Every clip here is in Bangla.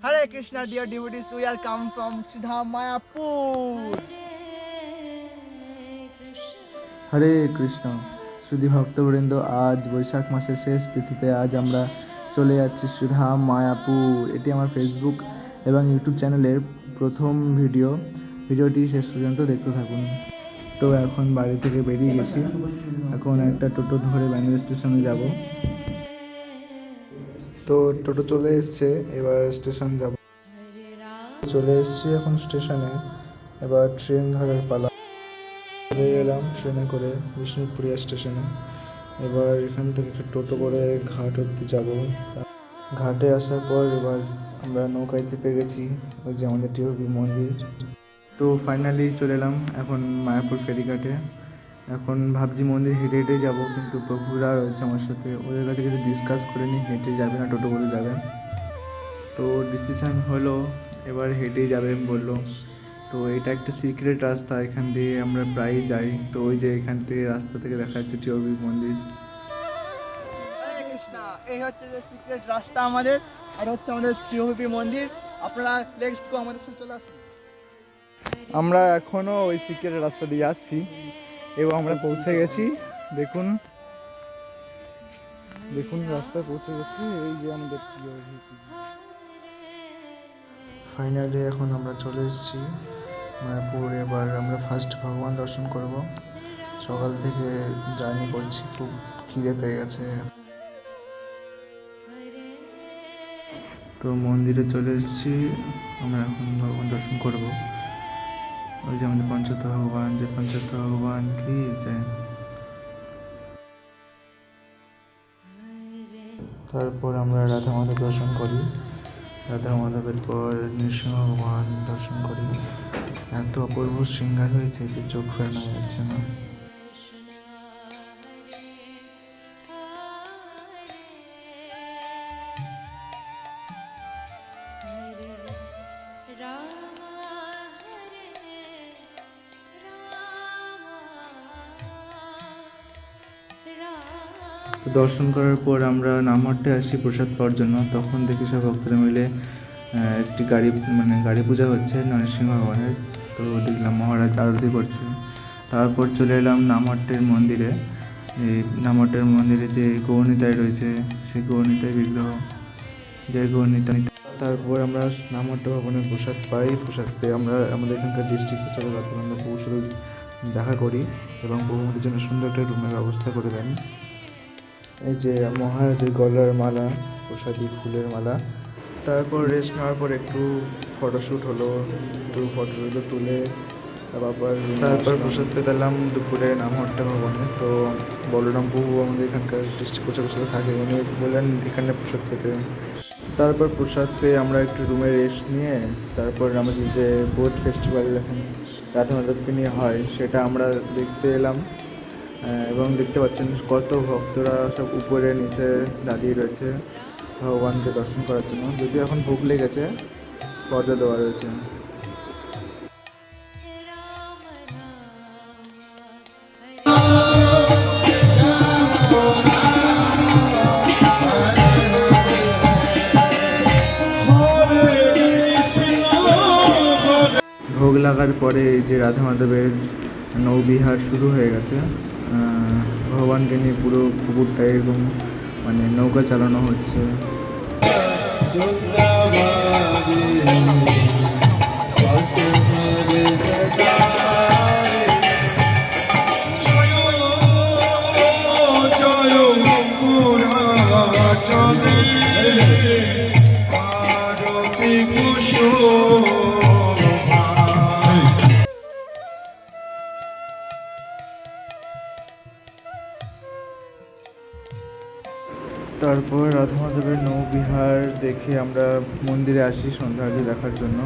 Hare Krishna, dear devotees, we are come from Sudha Mayapur. হরে কৃষ্ণ সুধী ভক্তবৃন্দ, আজ বৈশাখ মাসের শেষ তিথিতে আজ আমরা চলে যাচ্ছি সুধা মায়াপুর। এটি আমার ফেসবুক এবং ইউটিউব চ্যানেলের প্রথম ভিডিওটি শেষ পর্যন্ত দেখতে থাকুন। তো এখন বাড়ি থেকে বেরিয়ে গেছি, এখন একটা টোটো ধরে ব্যান্ডেল স্টেশনে যাব। তো টোটো চলে এসছে, এবার স্টেশন যাব। চলে এসছি এখন স্টেশনে, এবার ট্রেন ধরার পালা। চলে এলাম ট্রেনে করে বিষ্ণুপুরিয়া স্টেশনে। এবার এখান থেকে একটা টোটো করে ঘাট অব্দি যাব। ঘাটে আসার পর এবার আমরা নৌকায় চেপে গেছি, ওই যে আমাদের টিওপি মন্দির। তো ফাইনালি চলে এলাম এখন মায়াপুর ফেরিঘাটে। এখন ভাবছি মন্দির হেঁটে হেঁটে যাবো, কিন্তু প্রভুরা রয়েছে আমার সাথে, ওদের কাছে কিছু ডিসকাস করে নিই, হেঁটে যাবে না টোটো করে যাবে। তো ডিসিশান হলো এবার হেঁটেই যাবে বললো। তো এটা একটা সিক্রেট রাস্তা, এখান দিয়ে আমরা প্রায়ই যাই। তো ওই যে এখান থেকে রাস্তা থেকে দেখা যাচ্ছে টিওপি মন্দির। হরে কৃষ্ণা, এই হচ্ছে যে সিক্রেট রাস্তা আমাদের, আর হচ্ছে আমাদের ত্রিভুবী মন্দির। আপনারা নেক্সট গো আমাদের সাথে চলে আসুন। আমরা এখনও ওই সিক্রেট রাস্তা দিয়ে যাচ্ছি এবং আমরা পৌঁছে গেছি। দেখুন দেখুন রাস্তায় পৌঁছে গেছি, এই যে আমাদের টিওপি। ফাইনালি এখন আমরা চলে এসেছি মায়াপুর। এবার আমরা ফার্স্ট ভগবান দর্শন করব। সকাল থেকে জার্নি করছি, খুব খিদে পেয়ে গেছে। তো মন্দিরে চলে এসেছি, আমরা এখন ভগবান দর্শন করব। ওই যে আমাদের পঞ্চতত্ত্ব ভগবান, যে পঞ্চতত্ত্ব ভগবান কি যায়। তারপর আমরা রাধা মাধব দর্শন করি, রাধা মাধবের পর নৃসিংহ ভগবান দর্শন করি। এত অপূর্ব শৃঙ্গার হয়েছে যে চোখ ফেরানো যাচ্ছে না। তো দর্শন করার পর আমরা নামহাটে আসি প্রসাদ পাওয়ার জন্য। তখন দেখি সব ভক্তরা মিলে একটি গাড়ি পূজা হচ্ছে নরসিংহ ভগবানের। তো দেখলাম মহারাজ আরতি করছে। তারপর চলে এলাম নামহাটের মন্দিরে। এই নামহাটের মন্দিরে যে গৌরনিতাই রয়েছে, সেই গৌরনিতাই বিগ্রহ, যে গৌরনিতাই। তারপর আমরা নামহাট্ট ভবনের প্রসাদ পাই। প্রসাদ পেয়ে আমরা আমাদের এখানকার ডিস্ট্রিক্ট প্রচারের ব্যাপারে আমরা প্রভুর সাথে দেখা করি এবং প্রভুদের জন্য সুন্দর একটা রুমের ব্যবস্থা করে দেন। এই যে মহারাজের গলার মালা, প্রসাদী ফুলের মালা। তারপর রেস্ট নেওয়ার পর একটু ফটোশ্যুট হলো, একটু ফটো তুলে তারপর প্রসাদ পেতে এলাম দুপুরে নামহাট্টা ভবনে। তো বলরাম প্রভু আমাদের এখানকার ডিস্ট্রিক্ট প্রচারের সাথে থাকে, উনি বললেন এখানে প্রসাদ পেতে। তারপর প্রসাদ পেয়ে আমরা একটু রুমে রেস্ট নিয়ে তারপর আমাদের যে বোট ফেস্টিভ্যাল এখন রাধা মাধবকে নিয়ে হয়, সেটা আমরা দেখতে এলাম। এবং দেখতে পাচ্ছেন কত ভক্তরা সব উপরে নিচে দাঁড়িয়ে রয়েছে ভগবানকে দর্শন করার জন্য। যদিও এখন ভোগ লেগেছে, পর্দা দেওয়া রয়েছে। ভোগ লাগার পরে এই যে রাধা মাধবের নৌবিহার শুরু হয়ে গেছে। ভগবানকে নিয়ে পুরো পুকুরটা এরকম নৌকা চালানো হচ্ছে। তারপর রাধা মাধবের নৌবিহার দেখে আমরা মন্দিরে আসি সন্ধ্যা আরতি দেখার জন্য।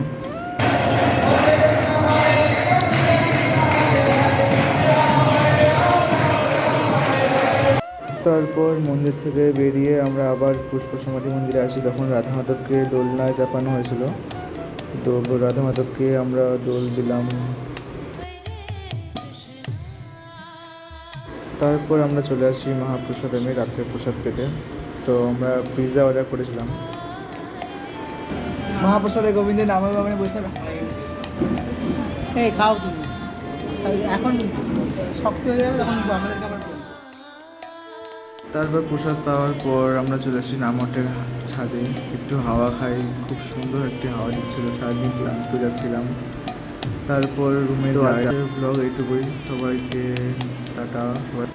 তারপর মন্দির থেকে বেরিয়ে আমরা আবার পুষ্প সমাধি মন্দিরে আসি, তখন রাধা মাধবকে দোলনায় চাপানো হয়েছিল। তো রাধা মাধবকে আমরা দোল দিলাম। তারপর আমরা চলে আসি মহাপ্রসাদমে রাত্রের প্রসাদ পেতে। তো আমরা পিৎজা অর্ডার করেছিলাম। মহাপ্রসাদে গোবিন্দের নামে বামনে বসে এই খাও তুমি, এখন শক্ত হয়ে যাবে তখন আমাদের খাবার বলবো। তারপর প্রসাদ পাওয়ার পর আমরা চলে আসি নামটের ছাদে, একটু হাওয়া খাই। খুব সুন্দর একটি হাওয়া দিচ্ছিল, সারাদিন ক্লান্ত যাচ্ছিলাম। তারপর রুমে যাই। ব্লগ এইটুকুই, সবাইকে টাটা। সবাই